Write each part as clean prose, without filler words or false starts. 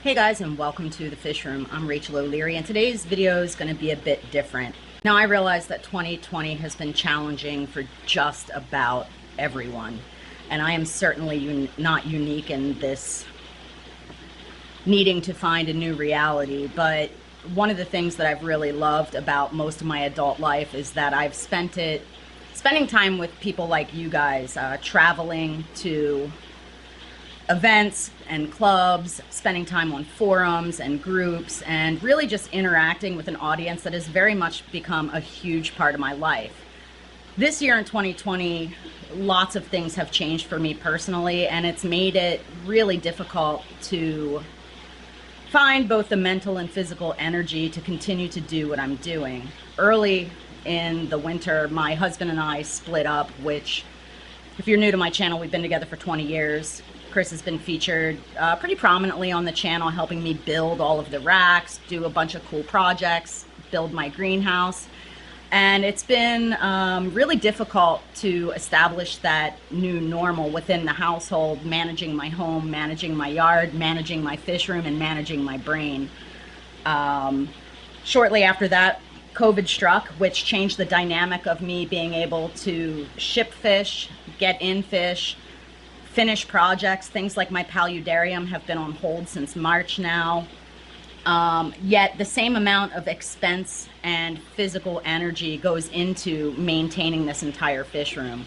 Hey guys, and welcome to the Fish Room. I'm Rachel O'Leary, and today's video is going to be a bit different. Now, I realize that 2020 has been challenging for just about everyone, and I am certainly not unique in this needing to find a new reality, but one of the things that I've really loved about most of my adult life is that I've spending time with people like you guys, traveling to events and clubs, spending time on forums and groups, and really just interacting with an audience that has very much become a huge part of my life. This year in 2020, lots of things have changed for me personally, and it's made it really difficult to find both the mental and physical energy to continue to do what I'm doing. Early in the winter, my husband and I split up, which, if you're new to my channel, we've been together for 20 years. Chris has been featured pretty prominently on the channel, helping me build all of the racks, do a bunch of cool projects, build my greenhouse. And it's been really difficult to establish that new normal within the household, managing my home, managing my yard, managing my fish room, and managing my brain. Shortly after that, COVID struck, which changed the dynamic of me being able to ship fish, get in fish, finish projects. Things like my paludarium have been on hold since March now. Yet the same amount of expense and physical energy goes into maintaining this entire fish room.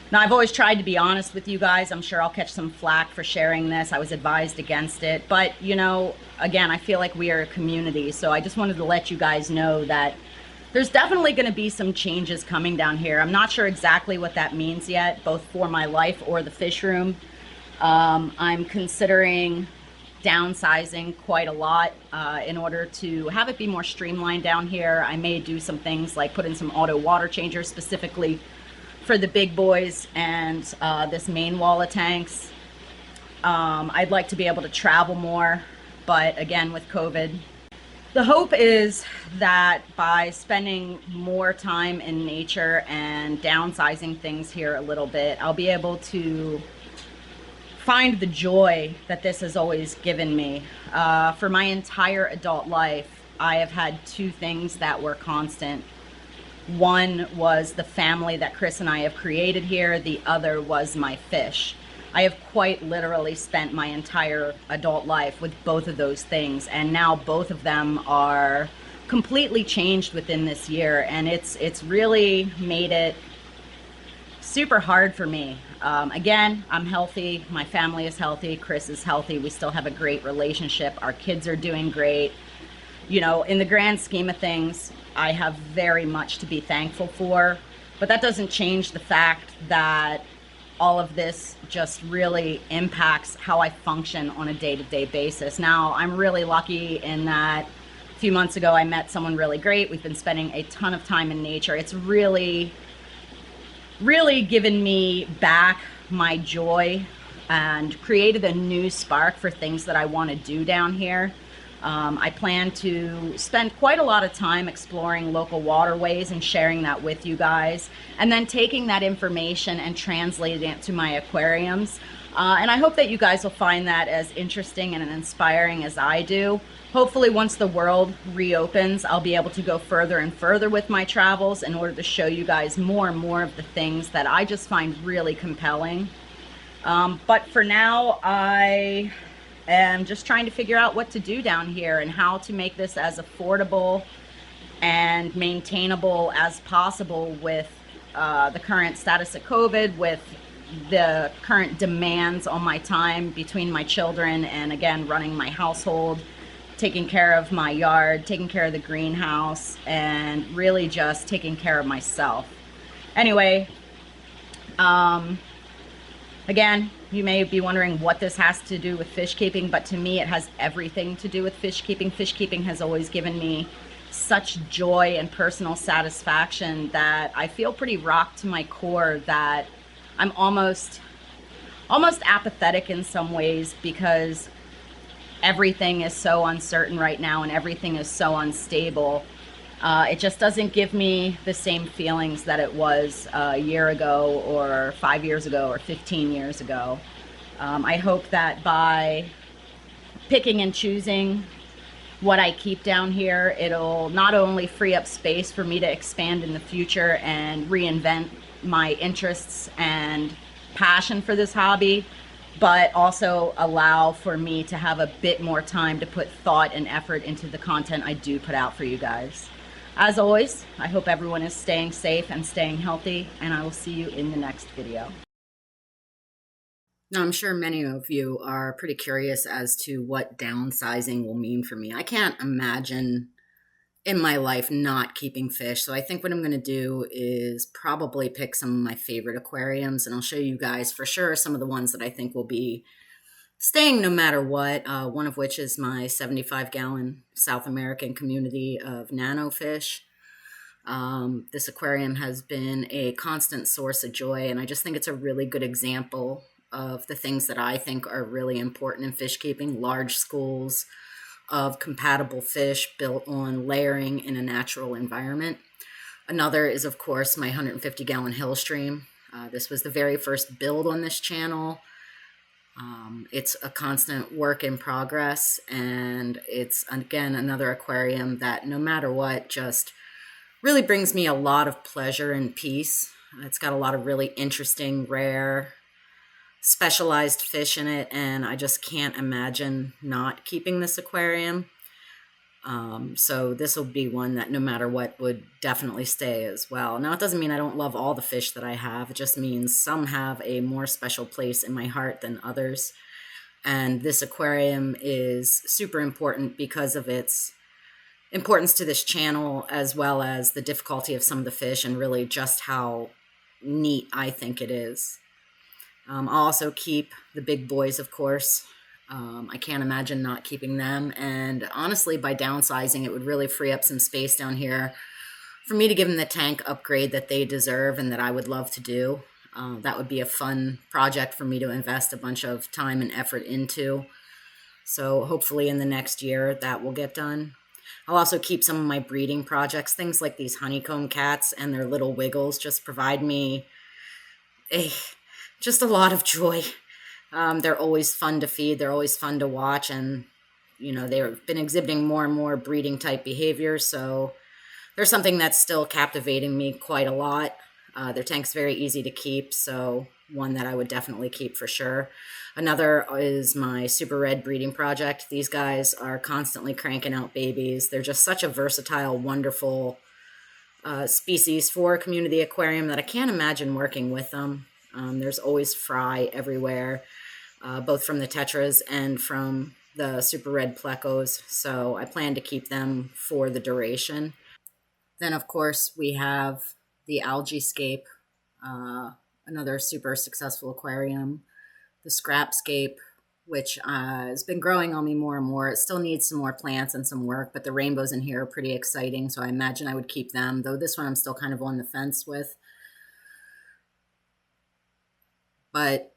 Now, I've always tried to be honest with you guys. I'm sure I'll catch some flack for sharing this. I was advised against it. But, you know, again, I feel like we are a community. So I just wanted to let you guys know that there's definitely going to be some changes coming down here. I'm not sure exactly what that means yet, both for my life or the fish room. I'm considering downsizing quite a lot in order to have it be more streamlined down here. I may do some things like put in some auto water changers specifically for the big boys and this main wall of tanks. I'd like to be able to travel more, but again, with COVID, the hope is that by spending more time in nature and downsizing things here a little bit, I'll be able to find the joy that this has always given me. For my entire adult life, I have had two things that were constant. One was the family that Chris and I have created here. The other was my fish. I have quite literally spent my entire adult life with both of those things, and now both of them are completely changed within this year, and it's really made it super hard for me. Again, I'm healthy, my family is healthy, Chris is healthy, we still have a great relationship, our kids are doing great. You know, in the grand scheme of things, I have very much to be thankful for, but that doesn't change the fact that all of this just really impacts how I function on a day-to-day basis. Now, I'm really lucky in that a few months ago I met someone really great. We've been spending a ton of time in nature. It's really given me back my joy and created a new spark for things that I want to do down here. I plan to spend quite a lot of time exploring local waterways and sharing that with you guys, and then taking that information and translating it to my aquariums. And I hope that you guys will find that as interesting and inspiring as I do. Hopefully, once the world reopens, I'll be able to go further and further with my travels in order to show you guys more and more of the things that I just find really compelling. But for now, I am just trying to figure out what to do down here and how to make this as affordable and maintainable as possible with the current status of COVID, with the current demands on my time between my children and, again, running my household, taking care of my yard, taking care of the greenhouse, and really just taking care of myself. Anyway, again, you may be wondering what this has to do with fish keeping, but to me it has everything to do with fish keeping. Fish keeping has always given me such joy and personal satisfaction that I feel pretty rocked to my core that I'm almost apathetic in some ways, because everything is so uncertain right now and everything is so unstable. It just doesn't give me the same feelings that it was a year ago or 5 years ago or 15 years ago. I hope that by picking and choosing what I keep down here. It'll not only free up space for me to expand in the future and reinvent my interests and passion for this hobby, but also allow for me to have a bit more time to put thought and effort into the content I do put out for you guys. As always, I hope everyone is staying safe and staying healthy, and I will see you in the next video. Now, I'm sure many of you are pretty curious as to what downsizing will mean for me. I can't imagine in my life not keeping fish. So I think what I'm going to do is probably pick some of my favorite aquariums, and I'll show you guys for sure some of the ones that I think will be staying no matter what. One of which is my 75-gallon South American community of nano fish. This aquarium has been a constant source of joy, and I just think it's a really good example of the things that I think are really important in fish keeping: large schools of compatible fish built on layering in a natural environment. Another is, of course, my 150-gallon hill stream. This was the very first build on this channel. It's a constant work in progress, and it's, again, another aquarium that no matter what just really brings me a lot of pleasure and peace. It's got a lot of really interesting, rare, specialized fish in it, and I just can't imagine not keeping this aquarium. So this will be one that no matter what would definitely stay as well. Now, it doesn't mean I don't love all the fish that I have. It just means some have a more special place in my heart than others. And this aquarium is super important because of its importance to this channel, as well as the difficulty of some of the fish and really just how neat I think it is. I'll also keep the big boys, of course. I can't imagine not keeping them. And honestly, by downsizing, it would really free up some space down here for me to give them the tank upgrade that they deserve and that I would love to do. That would be a fun project for me to invest a bunch of time and effort into. So hopefully in the next year that will get done. I'll also keep some of my breeding projects. Things like these honeycomb cats and their little wiggles just provide me just a lot of joy. They're always fun to feed. They're always fun to watch. And, you know, they've been exhibiting more and more breeding type behavior. So there's something that's still captivating me quite a lot. Their tank's very easy to keep. So one that I would definitely keep for sure. Another is my super red breeding project. These guys are constantly cranking out babies. They're just such a versatile, wonderful species for a community aquarium that I can't imagine working with them. There's always fry everywhere, both from the tetras and from the super red plecos. So I plan to keep them for the duration. Then, of course, we have the Algaescape, another super successful aquarium. The Scrapscape, which has been growing on me more and more. It still needs some more plants and some work, but the rainbows in here are pretty exciting, so I imagine I would keep them, though this one I'm still kind of on the fence with. But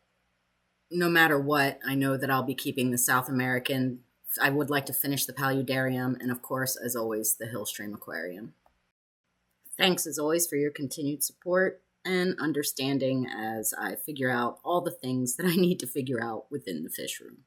no matter what, I know that I'll be keeping the South American. I would like to finish the Paludarium, and of course, as always, the Hillstream Aquarium. Thanks, as always, for your continued support and understanding as I figure out all the things that I need to figure out within the fish room.